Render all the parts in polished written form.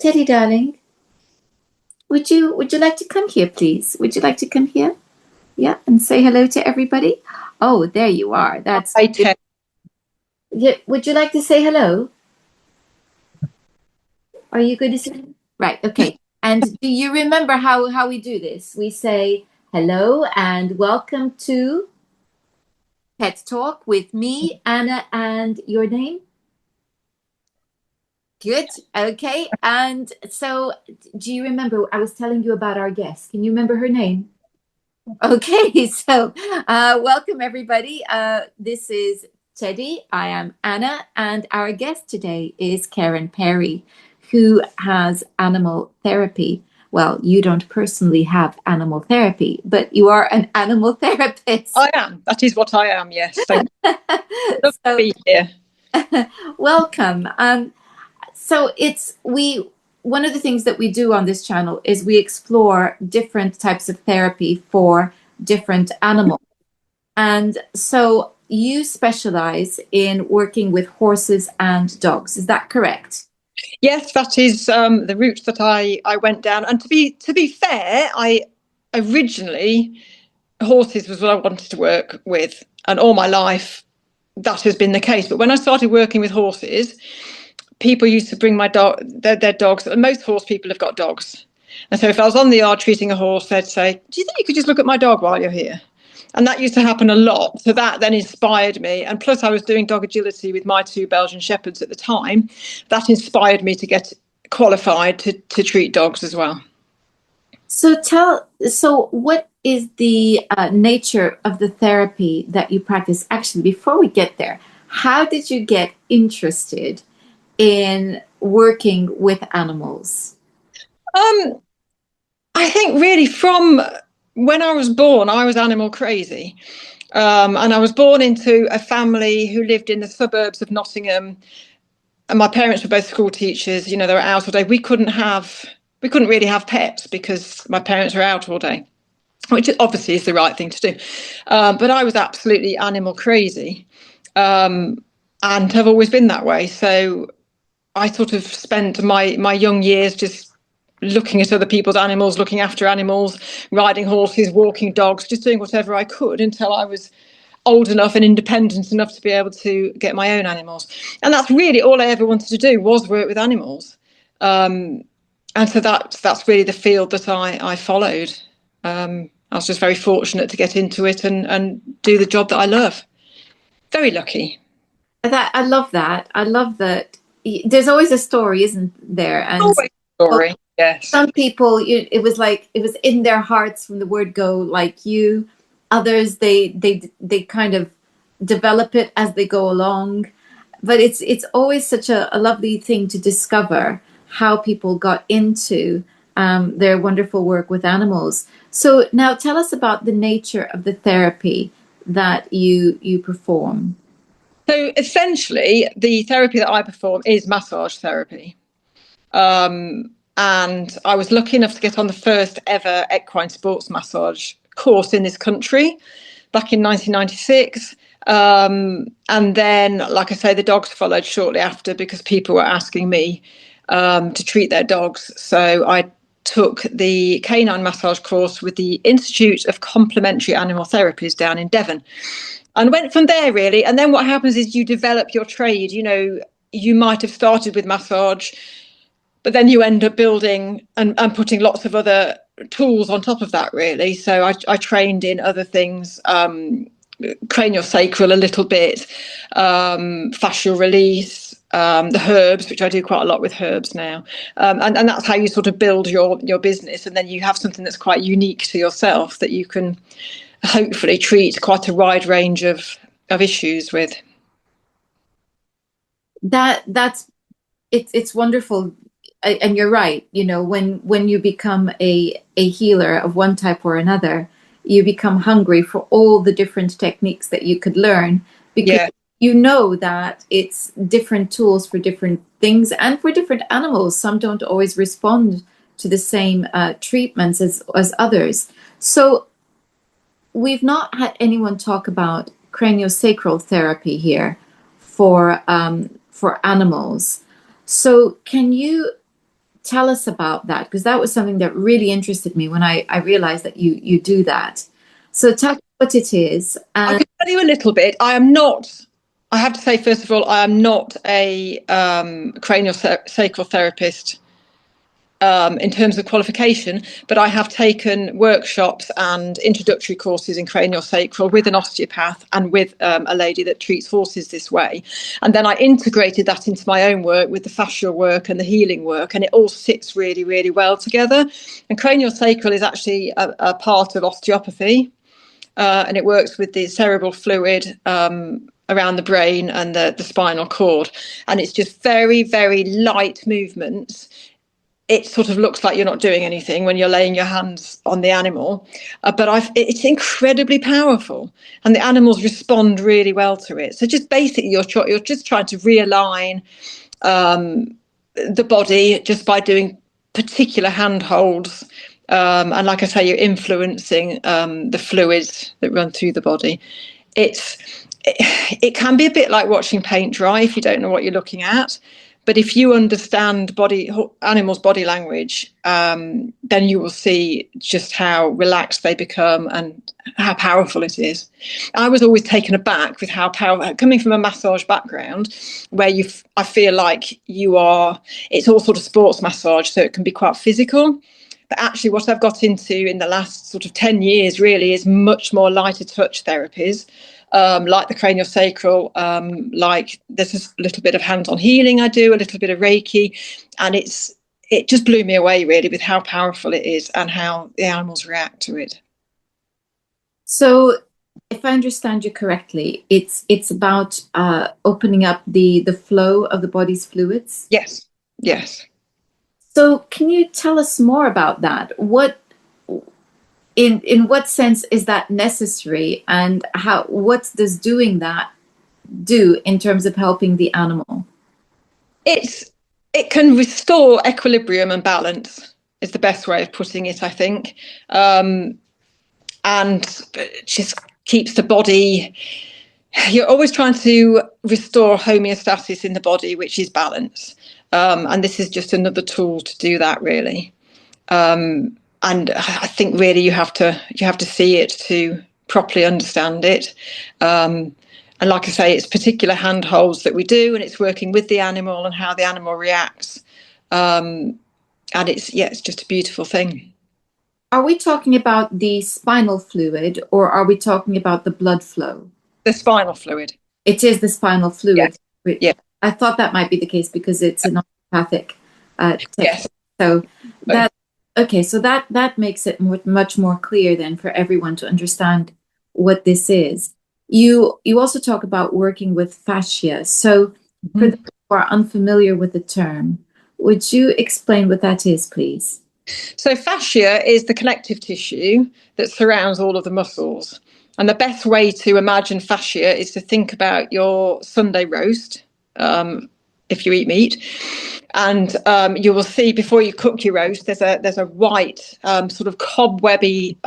Teddy, darling, would you like to come here, please? Would you like to come here? Yeah, and say hello to everybody. Oh, there you are. That's Hi, Ted. yeah. Would you like to say hello? Are you going to say? Right. Okay. And do you remember how we do this? We say hello and welcome to Pet Talk with me, Anna, and your name. Good. Okay. And so, do you remember I was telling you about our guest? Can you remember her name? Okay, so welcome everybody. This is Teddy. I am Anna, and our guest today is Karen Perry, who has animal therapy. Well, you don't personally have animal therapy, but you are an animal therapist. I am. That is what I am. Yes. Thank you. Love to So, be here. welcome. So it's we one of the things that we do on this channel is we explore different types of therapy for different animals. And so you specialize in working with horses and dogs. Is that correct? Yes, that is the route that I went down. And to be fair, I originally horses was what I wanted to work with, and all my life that has been the case. But when I started working with horses, people used to bring their dogs. And most horse people have got dogs. And so if I was on the yard treating a horse, they'd say, "Do you think you could just look at my dog while you're here?" And that used to happen a lot. So that then inspired me. And plus, I was doing dog agility with my two Belgian Shepherds at the time. That inspired me to get qualified to treat dogs as well. So what is the nature of the therapy that you practice? Actually, before we get there, how did you get interested in working with animals? Um, I think really from when I was born, I was animal crazy. And I was born into a family who lived in the suburbs of Nottingham. And my parents were both school teachers. You know, they were out all day. We couldn't really have pets because my parents were out all day, which obviously is the right thing to do. But I was absolutely animal crazy, and have always been that way. So I sort of spent my young years just looking at other people's animals, looking after animals, riding horses, walking dogs, just doing whatever I could until I was old enough and independent enough to be able to get my own animals. And that's really all I ever wanted to do, was work with animals. And so that's really the field that I followed. I was just very fortunate to get into it and do the job that I love. Very lucky. That I love that. I love that. There's always a story, isn't there? And Always a story. Yes. some people, it was like it was in their hearts from the word go, like you. Others, they kind of develop it as they go along. But it's always such a lovely thing to discover how people got into their wonderful work with animals. So now tell us about the nature of the therapy that you perform. So essentially, the therapy that I perform is massage therapy. And I was lucky enough to get on the first ever equine sports massage course in this country back in 1996. And then, like I say, the dogs followed shortly after because people were asking me to treat their dogs. So I took the canine massage course with the Institute of Complementary Animal Therapies down in Devon and went from there, really. And then what happens is you develop your trade. You know, you might have started with massage, but then you end up building and putting lots of other tools on top of that, really. So I trained in other things, craniosacral a little bit, fascial release, the herbs, which I do quite a lot with herbs now. And that's how you sort of build your business. And then you have something that's quite unique to yourself that you can hopefully treat quite a wide range of issues with. That's it's wonderful. And you're right, when you become a healer of one type or another, you become hungry for all the different techniques that you could learn, because Yeah. you know that it's different tools for different things and for different animals. Some don't always respond to the same treatments as others. So we've not had anyone talk about craniosacral therapy here for animals. So can you tell us about that? Because that was something that really interested me when I realized that you do that. So tell me what it is. I And can tell you a little bit. I am not, I have to say, first of all, I am not a craniosacral therapist in terms of qualification, but I have taken workshops and introductory courses in craniosacral with an osteopath and with a lady that treats horses this way. And then I integrated that into my own work with the fascial work and the healing work, and it all sits really, really well together. And craniosacral is actually a part of osteopathy, and it works with the cerebral fluid around the brain and the spinal cord. And it's just very, very light movements. It sort of looks like you're not doing anything when you're laying your hands on the animal, but it's incredibly powerful, and the animals respond really well to it. So just basically, you're just trying to realign the body just by doing particular handholds, and like I say, you're influencing the fluids that run through the body. It can be a bit like watching paint dry if you don't know what you're looking at. But if you understand animals' body language, then you will see just how relaxed they become and how powerful it is. I was always taken aback with how powerful, coming from a massage background, where I feel like it's all sort of sports massage, so it can be quite physical. But actually, what I've got into in the last sort of 10 years really is much more lighter touch therapies. Like the craniosacral, like there's a little bit of hands-on healing I do, a little bit of Reiki, and it just blew me away really with how powerful it is and how the animals react to it. so if I understand you correctly, it's about opening up the flow of the body's fluids. Yes, yes. So can you tell us more about that? In what sense is that necessary, and what does doing that do in terms of helping the animal? It can restore equilibrium and balance is the best way of putting it, I think, and it just keeps the body. You're always trying to restore homeostasis in the body, which is balance, and this is just another tool to do that, really. And I think really you have to see it to properly understand it. And like I say, it's particular handholds that we do, and it's working with the animal and how the animal reacts. And it's just a beautiful thing. Are we talking about the spinal fluid, or are we talking about the blood flow? The spinal fluid. It is the spinal Yes. fluid. Yeah. I thought that might be the case because it's an osteopathic Yes. technique. So that okay, so that makes it much more clear then for everyone to understand what this is. You also talk about working with fascia. So for those who are unfamiliar with the term, would you explain what that is, please? So fascia is the connective tissue that surrounds all of the muscles. And the best way to imagine fascia is to think about your Sunday roast, if you eat meat. And you will see before you cook your roast, there's a white sort of cobwebby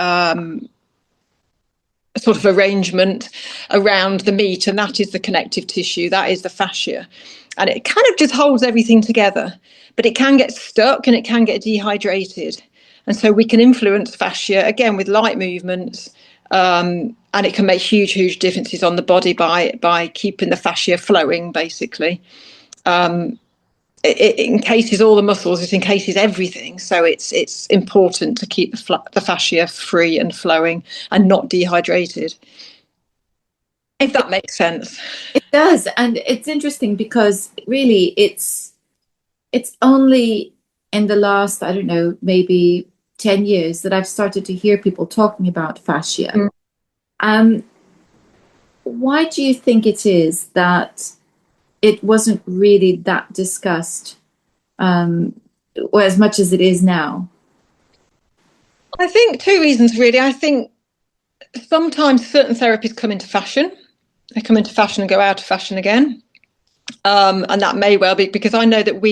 sort of arrangement around the meat, and that is the connective tissue, that is the fascia. And it kind of just holds everything together, but it can get stuck and it can get dehydrated. And so we can influence fascia again with light movements, and it can make huge differences on the body by keeping the fascia flowing, basically. It encases all the muscles, it encases everything. So it's important to keep the fascia free and flowing and not dehydrated. If that makes sense. It does, and it's interesting because really it's only in the last, I don't know, maybe 10 years that I've started to hear people talking about fascia. Why do you think it is that it wasn't really that discussed, or as much as it is now? I think two reasons, really. I think sometimes certain therapies come into fashion. They come into fashion and go out of fashion again. And that may well be because I know that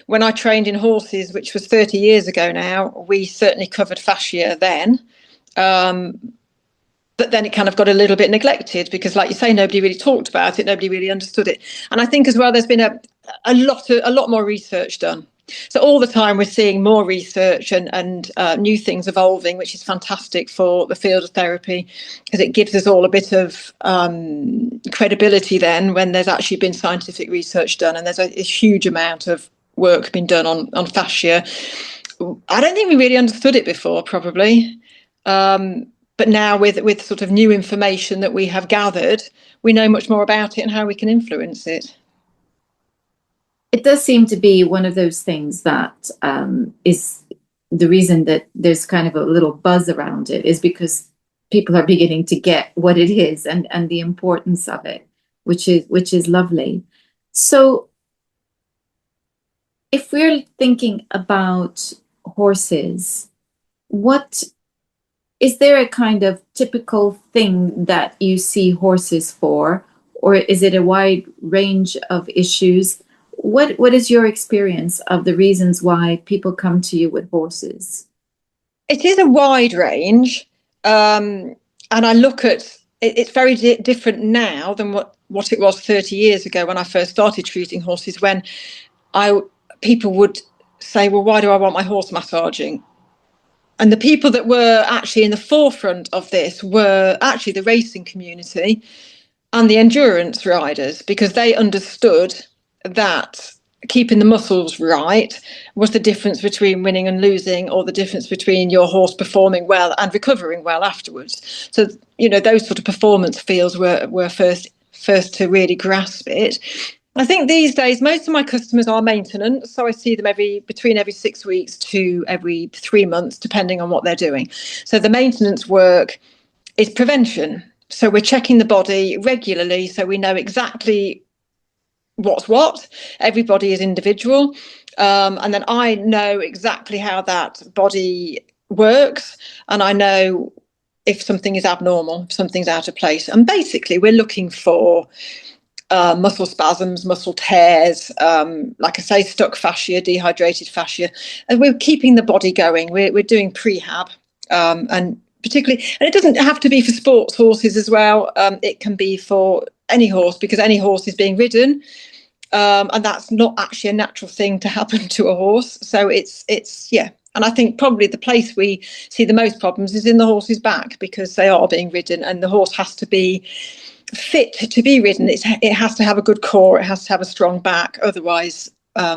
when I trained in horses, which was 30 years ago now, we certainly covered fascia then. But then it kind of got a little bit neglected because, like you say, nobody really talked about it. Nobody really understood it. And I think as well, there's been a lot more research done. So all the time we're seeing more research and new things evolving, which is fantastic for the field of therapy, because it gives us all a bit of credibility then when there's actually been scientific research done, and there's a huge amount of work been done on fascia. I don't think we really understood it before, probably. But now with sort of new information that we have gathered, we know much more about it and how we can influence it. It does seem to be one of those things that is the reason that there's kind of a little buzz around it, is because people are beginning to get what it is and the importance of it, which is lovely. So if we're thinking about horses, what is there a kind of typical thing that you see horses for, or is it a wide range of issues? What is your experience of the reasons why people come to you with horses? It is a wide range, and I look at it's very different now than what it was 30 years ago when I first started treating horses. When I people would say, "Well, why do I want my horse massaging?" And the people that were actually in the forefront of this were actually the racing community and the endurance riders, because they understood that keeping the muscles right was the difference between winning and losing, or the difference between your horse performing well and recovering well afterwards. So, those sort of performance fields were first to really grasp it. I think these days most of my customers are maintenance, so I see them between every 6 weeks to every 3 months, depending on what they're doing. So the maintenance work is prevention. So we're checking the body regularly, so we know exactly what's what. Everybody is individual, and then I know exactly how that body works, and I know if something is abnormal, if something's out of place. And basically, we're looking for muscle spasms, muscle tears, like I say, stuck fascia, dehydrated fascia, and we're keeping the body going. We're doing prehab, and particularly, and it doesn't have to be for sports horses as well. It can be for any horse, because any horse is being ridden, and that's not actually a natural thing to happen to a horse. So it's yeah. And I think probably the place we see the most problems is in the horse's back, because they are being ridden, and the horse has to be fit to be ridden. It has to have a good core, it has to have a strong back, otherwise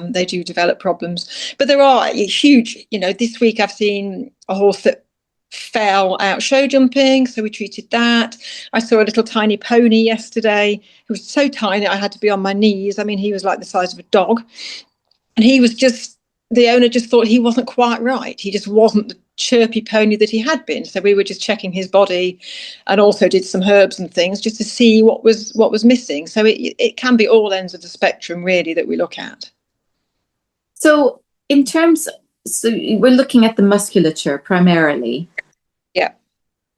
they do develop problems. But there are huge, this week I've seen a horse that fell out show jumping, so we treated that. I saw a little tiny pony yesterday who was so tiny I had to be on my knees. I mean, he was like the size of a dog, and the owner just thought he wasn't quite right. He just wasn't the chirpy pony that he had been. So we were just checking his body, and also did some herbs and things just to see what was missing. So it can be all ends of the spectrum really that we look at. So so we're looking at the musculature primarily. Yeah.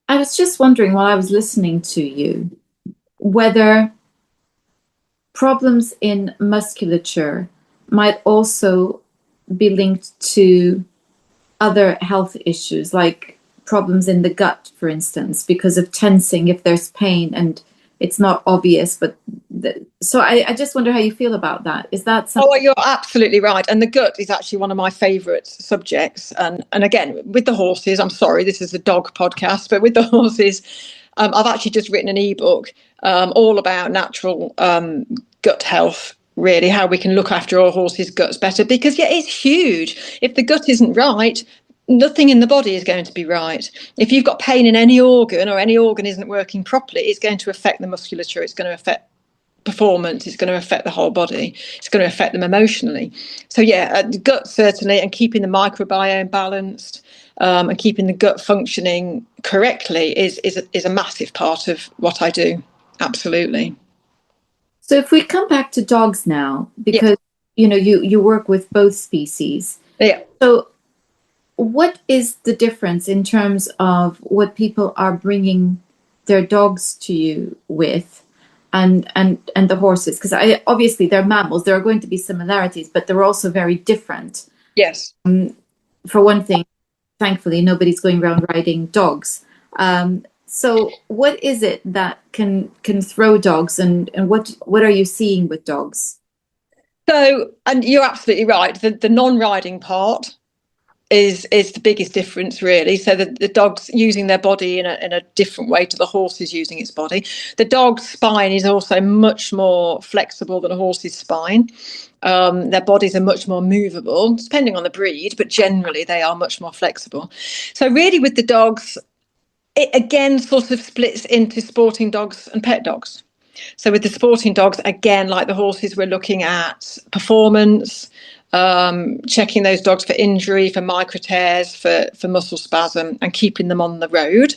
I was just wondering while I was listening to you whether problems in musculature might also be linked to other health issues, like problems in the gut, for instance, because of tensing, if there's pain and it's not obvious. So I just wonder how you feel about that. Is that something? Oh, you're absolutely right. And the gut is actually one of my favourite subjects. And again, with the horses, I'm sorry, this is a dog podcast, but with the horses, I've actually just written an ebook all about natural gut health, really, how we can look after our horses' guts better, because yeah, it's huge. If the gut isn't right, nothing in the body is going to be right. If you've got pain in any organ, or any organ isn't working properly, it's going to affect the musculature, it's going to affect performance, it's going to affect the whole body, it's going to affect them emotionally. So yeah, the gut certainly, and keeping the microbiome balanced, and keeping the gut functioning correctly is a massive part of what I do. Absolutely. So if we come back to dogs now, Yeah. because you work with both species. Yeah. So what is the difference in terms of what people are bringing their dogs to you with, and the horses? Because obviously they're mammals, there are going to be similarities, but they're also very different. Yes. For one thing, thankfully nobody's going around riding dogs. So what is it that can throw dogs, and what are you seeing with dogs? So, and you're absolutely right. The non-riding part is the biggest difference, really. So the dog's using their body in a different way to the horse is using its body. The dog's spine is also much more flexible than a horse's spine. Their bodies are much more movable, depending on the breed, but generally they are much more flexible. So really with the dogs, it again sort of splits into sporting dogs and pet dogs. So with the sporting dogs, again, like the horses, we're looking at performance, checking those dogs for injury, for micro tears, for muscle spasm, and keeping them on the road.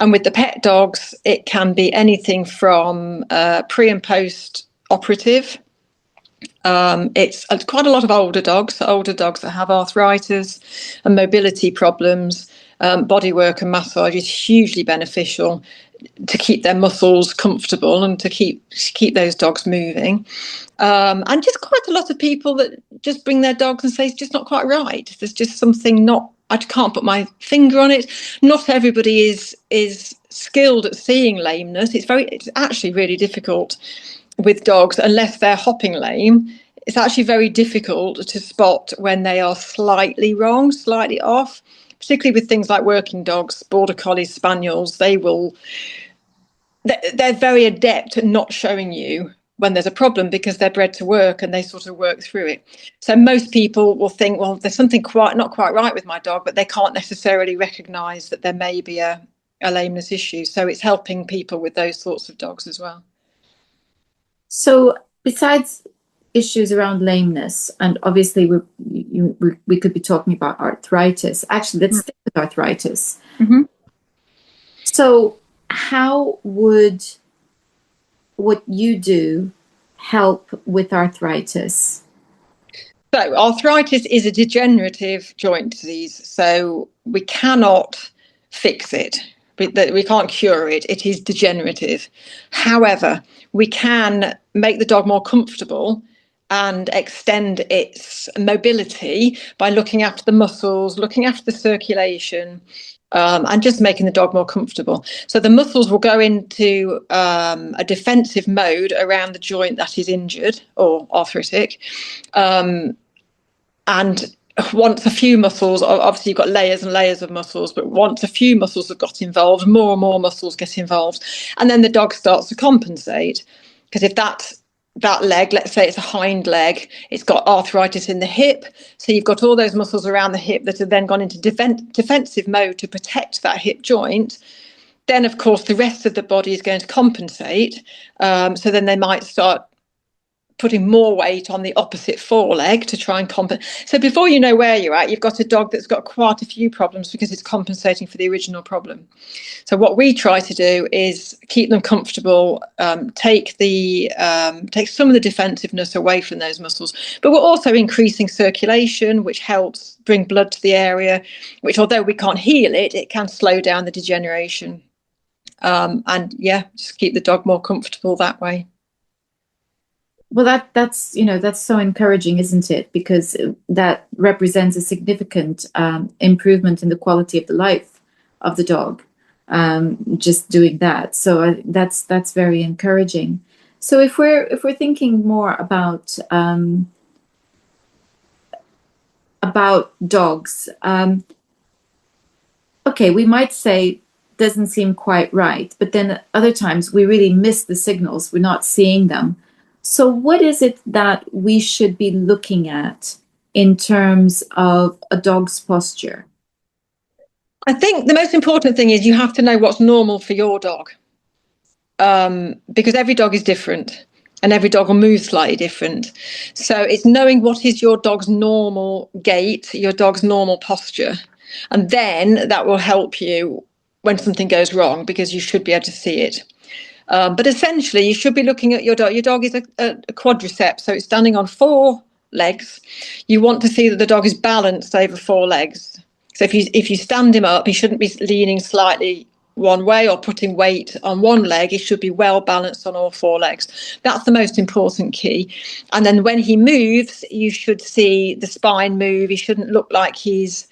And with the pet dogs, it can be anything from pre and post operative. It's quite a lot of older dogs that have arthritis and mobility problems. Bodywork and massage is hugely beneficial to keep their muscles comfortable and to keep those dogs moving. And just quite a lot of people that just bring their dogs and say it's just not quite right. There's just something not. I can't put my finger on it. Not everybody is skilled at seeing lameness. It's actually really difficult with dogs unless they're hopping lame. It's actually very difficult to spot when they are slightly wrong, slightly off, particularly with things like working dogs, border collies, spaniels. They're very adept at not showing you when there's a problem because they're bred to work and they sort of work through it. So most people will think, well, there's something not quite right with my dog, but they can't necessarily recognise that there may be a lameness issue. So it's helping people with those sorts of dogs as well. So besides issues around lameness, and obviously we could be talking about arthritis. Actually, let's stick with arthritis. Mm-hmm. So how would what you do help with arthritis? So arthritis is a degenerative joint disease, so we cannot fix it. We can't cure it. It is degenerative. However, we can make the dog more comfortable and extend its mobility by looking after the muscles, looking after the circulation, and just making the dog more comfortable. So the muscles will go into a defensive mode around the joint that is injured or arthritic. And once a few muscles, obviously you've got layers and layers of muscles, but once a few muscles have got involved, more and more muscles get involved. And then the dog starts to compensate. Because if that leg, let's say it's a hind leg, it's got arthritis in the hip. So you've got all those muscles around the hip that have then gone into defensive mode to protect that hip joint. Then, of course, the rest of the body is going to compensate. So then they might start putting more weight on the opposite foreleg to try and compensate. So before you know where you're at, you've got a dog that's got quite a few problems because it's compensating for the original problem. So what we try to do is keep them comfortable, take some of the defensiveness away from those muscles, but we're also increasing circulation, which helps bring blood to the area, which although we can't heal it, it can slow down the degeneration. And just keep the dog more comfortable that way. Well, that's so encouraging, isn't it? Because that represents a significant improvement in the quality of the life of the dog, just doing that. So that's very encouraging. So if we're thinking more about dogs, okay, we might say doesn't seem quite right, but then other times we really miss the signals. We're not seeing them. So what is it that we should be looking at in terms of a dog's posture? I think the most important thing is you have to know what's normal for your dog, because every dog is different and every dog will move slightly different. So it's knowing what is your dog's normal gait, your dog's normal posture, and then that will help you when something goes wrong because you should be able to see it. But essentially, you should be looking at your dog. Your dog is a quadriceps, so it's standing on 4 legs. You want to see that the dog is balanced over 4 legs. So if you stand him up, he shouldn't be leaning slightly one way or putting weight on one leg. He should be well balanced on all 4 legs. That's the most important key. And then when he moves, you should see the spine move. He shouldn't look like he's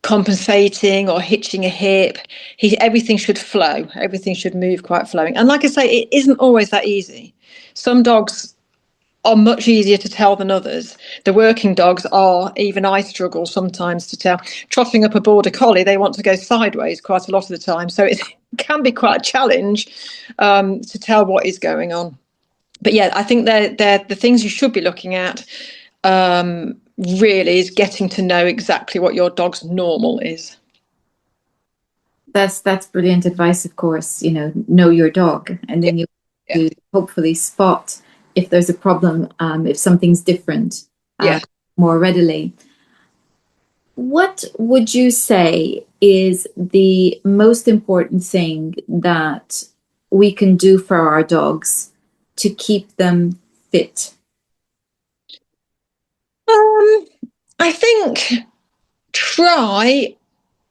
compensating or hitching a hip. Everything should flow. Everything should move quite flowing. And like I say, it isn't always that easy. Some dogs are much easier to tell than others. The working dogs are, even I struggle sometimes to tell. Trotting up a border collie, they want to go sideways quite a lot of the time. So it can be quite a challenge to tell what is going on. But yeah, I think they're the things you should be looking at, really, is getting to know exactly what your dog's normal is. That's brilliant advice, of course, know your dog, and Yeah, then you yeah, to hopefully spot if there's a problem, if something's different, yeah. more readily. What would you say is the most important thing that we can do for our dogs to keep them fit? Um, I think try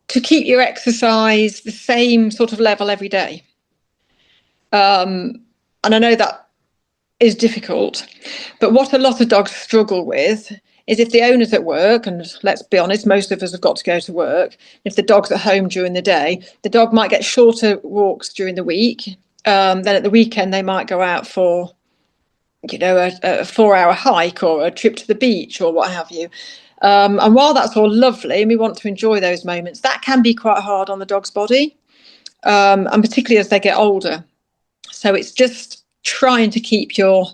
to keep your exercise the same sort of level every day. And I know that is difficult, but what a lot of dogs struggle with is if the owner's at work, and let's be honest, most of us have got to go to work. If the dog's at home during the day, the dog might get shorter walks during the week. Then at the weekend, they might go out for, a 4-hour hike or a trip to the beach or what have you. And while that's all lovely and we want to enjoy those moments, that can be quite hard on the dog's body, and particularly as they get older. So it's just trying to keep your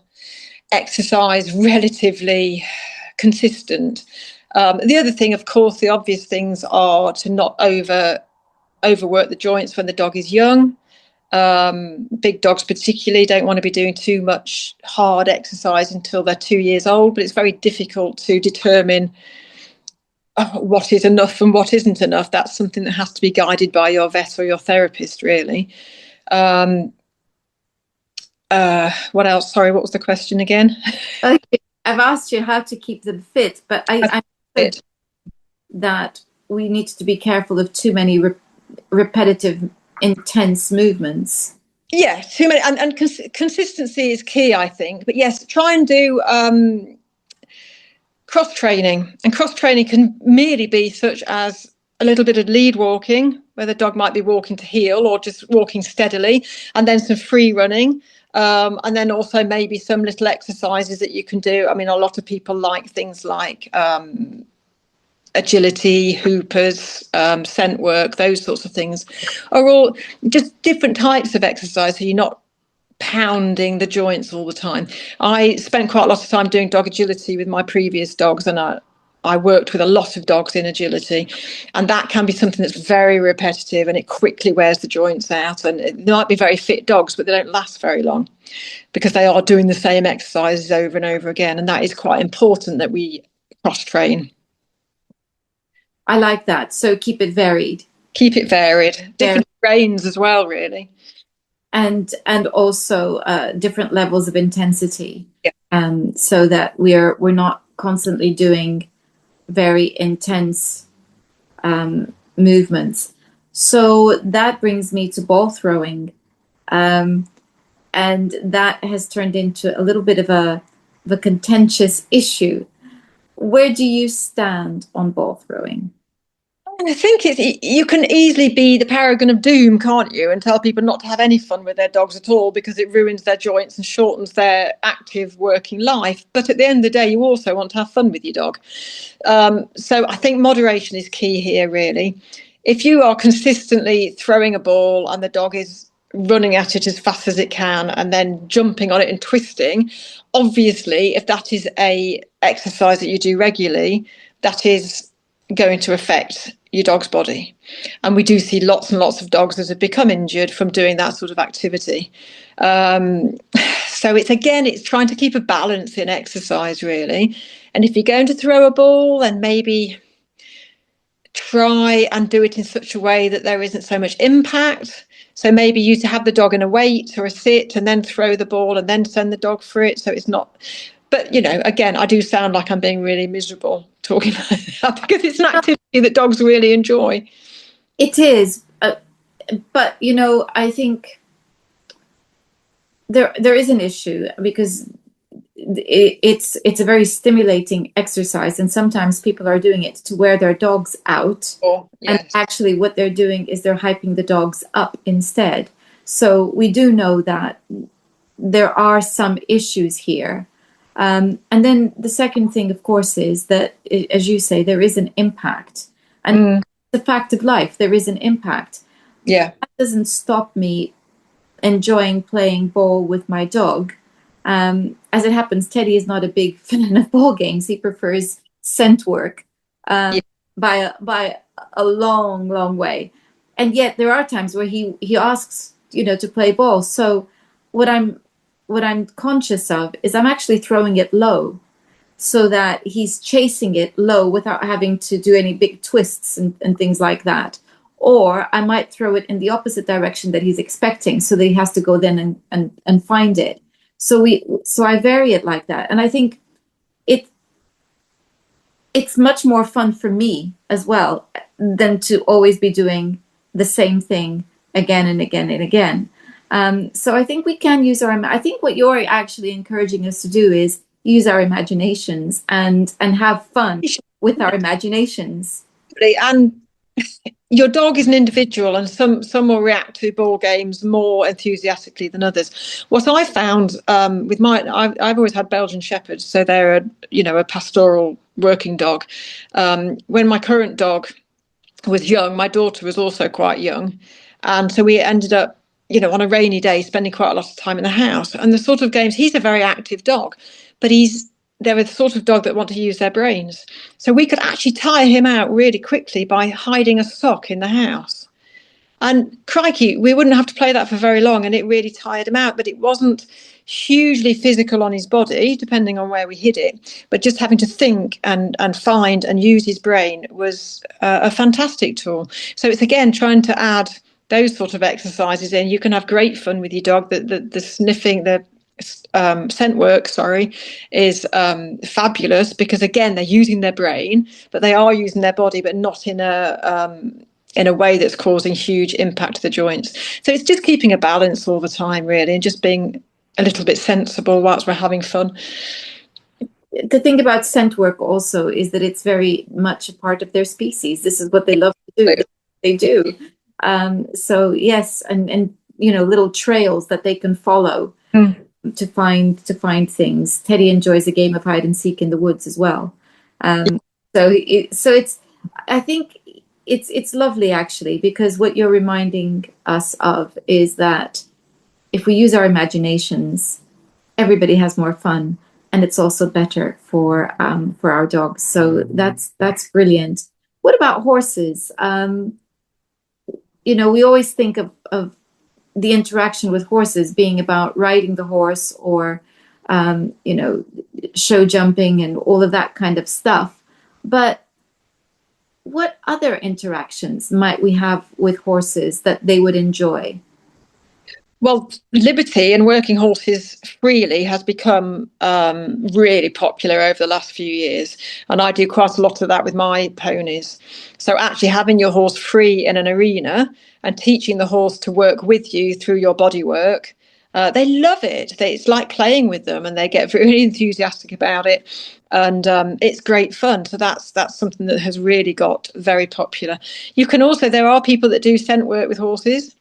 exercise relatively consistent. The other thing, of course, the obvious things are to not overwork the joints when the dog is young. Big dogs particularly don't want to be doing too much hard exercise until they're 2 years old, but it's very difficult to determine what is enough and what isn't enough. That's something that has to be guided by your vet or your therapist, really. What else? Sorry, what was the question again? Okay, I've asked you how to keep them fit, but I said It. that we need to be careful of too many repetitive, intense movements. Yeah, too many, and consistency is key, I think. But yes, try and do cross training, and cross training can merely be such as a little bit of lead walking, where the dog might be walking to heel or just walking steadily, and then some free running. And then also maybe some little exercises that you can do. I mean, a lot of people like things like agility, hoopers, scent work, those sorts of things are all just different types of exercise. So you're not pounding the joints all the time. I spent quite a lot of time doing dog agility with my previous dogs, and I worked with a lot of dogs in agility, and that can be something that's very repetitive and it quickly wears the joints out. And it might be very fit dogs, but they don't last very long because they are doing the same exercises over and over again. And that is quite important that we cross train. I like that. So keep it varied. Keep it varied, Varied. different grains as well, really. And also different levels of intensity, Yeah. so that we're not constantly doing very intense movements. So that brings me to ball throwing, and that has turned into a little bit of a contentious issue. Where do you stand on ball throwing? I think you can easily be the paragon of doom, can't you, and tell people not to have any fun with their dogs at all because it ruins their joints and shortens their active working life. But at the end of the day, you also want to have fun with your dog. So I think moderation is key here, really. If you are consistently throwing a ball and the dog is running at it as fast as it can and then jumping on it and twisting, obviously, if that is a exercise that you do regularly, that is going to affect your dog's body. And we do see lots and lots of dogs that have become injured from doing that sort of activity. So it's trying to keep a balance in exercise, really. And if you're going to throw a ball, then maybe try and do it in such a way that there isn't so much impact. So maybe you to have the dog in a wait or a sit and then throw the ball and then send the dog for it. So it's not. But, again, I do sound like I'm being really miserable talking about that because it's an activity that dogs really enjoy. It is, but I think there is an issue because it's a very stimulating exercise, and sometimes people are doing it to wear their dogs out, Oh, and yes. actually what they're doing is they're hyping the dogs up instead. So we do know that there are some issues here. And then the second thing, of course, is that, as you say, there is an impact. And Mm, the fact of life, there is an impact. yeah. That doesn't stop me enjoying playing ball with my dog. As it happens, Teddy is not a big fan of ball games. He prefers scent work Yeah. by a long, long way. And yet there are times where he asks, to play ball. So what I'm what I'm conscious of is I'm actually throwing it low so that he's chasing it low without having to do any big twists and things like that. Or I might throw it in the opposite direction that he's expecting so that he has to go then and find it. So I vary it like that. And I think it it's much more fun for me as well than to always be doing the same thing again and again and again. So I think we can use I think what you're actually encouraging us to do is use our imaginations and have fun with our imaginations. And your dog is an individual, and some will react to ball games more enthusiastically than others. What I found with I've always had Belgian Shepherds, so they're a pastoral working dog. When my current dog was young, my daughter was also quite young, and so we ended up, on a rainy day, spending quite a lot of time in the house. And the sort of games, he's a very active dog, but they're the sort of dog that want to use their brains. So we could actually tire him out really quickly by hiding a sock in the house. And crikey, we wouldn't have to play that for very long, and it really tired him out. But it wasn't hugely physical on his body, depending on where we hid it. But just having to think and find and use his brain was a fantastic tool. So it's again trying to add those sort of exercises in. You can have great fun with your dog. The sniffing, the scent work, is fabulous because again they're using their brain, but they are using their body, but not in a way that's causing huge impact to the joints. So it's just keeping a balance all the time, really, and just being a little bit sensible whilst we're having fun. The thing about scent work also is that it's very much a part of their species. This is what they love to do. They do. So yes, and little trails that they can follow to find things. Teddy enjoys a game of hide and seek in the woods as well. So it's I think it's lovely actually, because what you're reminding us of is that if we use our imaginations, everybody has more fun, and it's also better for our dogs. So that's brilliant. What about horses? We always think of the interaction with horses being about riding the horse or show jumping and all of that kind of stuff. But what other interactions might we have with horses that they would enjoy? Well, liberty and working horses freely has become really popular over the last few years. And I do quite a lot of that with my ponies. So actually having your horse free in an arena and teaching the horse to work with you through your body work, they love it. It's like playing with them, and they get really enthusiastic about it. And it's great fun. So that's something that has really got very popular. There are people that do scent work with horses.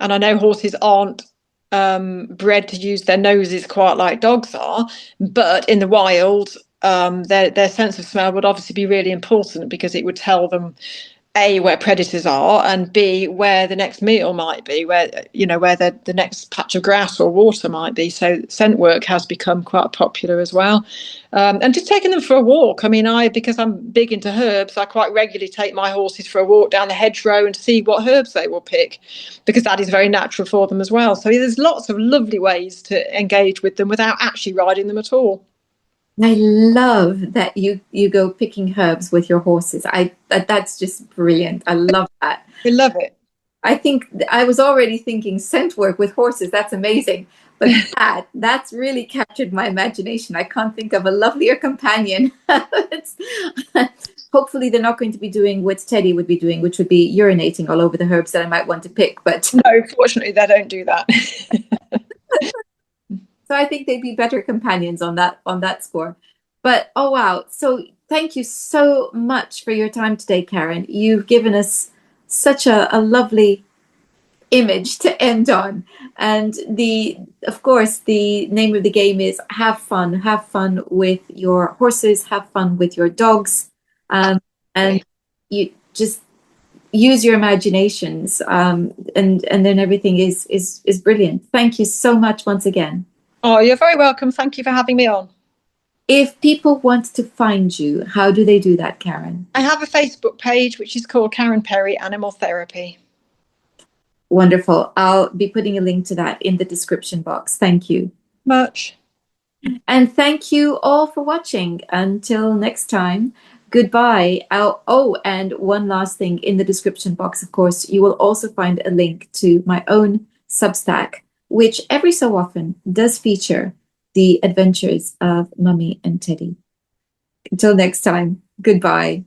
And I know horses aren't bred to use their noses quite like dogs are, but in the wild, their sense of smell would obviously be really important because it would tell them A, where predators are, and B, where the next meal might be, where the next patch of grass or water might be. So scent work has become quite popular as well. And just taking them for a walk. I mean, because I'm big into herbs, I quite regularly take my horses for a walk down the hedgerow and see what herbs they will pick, because that is very natural for them as well. So there's lots of lovely ways to engage with them without actually riding them at all. I love that you go picking herbs with your horses. That's just brilliant. I love that. We love it. I think I was already thinking scent work with horses. That's amazing. But that's really captured my imagination. I can't think of a lovelier companion. Hopefully they're not going to be doing what Teddy would be doing, which would be urinating all over the herbs that I might want to pick. But no, fortunately, they don't do that. So I think they'd be better companions on that score. But oh wow. So thank you so much for your time today, Karen. You've given us such a lovely image to end on. And of course, the name of the game is have fun. Have fun with your horses. Have fun with your dogs, and you just use your imaginations, and then everything is brilliant. Thank you so much once again. Oh, you're very welcome. Thank you for having me on. If people want to find you, how do they do that, Karen? I have a Facebook page which is called Karen Perry Animal Therapy. Wonderful. I'll be putting a link to that in the description box. Thank you. Much. And thank you all for watching. Until next time, goodbye. Oh, and one last thing, in the description box, of course, you will also find a link to my own Substack, which every so often does feature the adventures of Mummy and Teddy. Until next time, goodbye.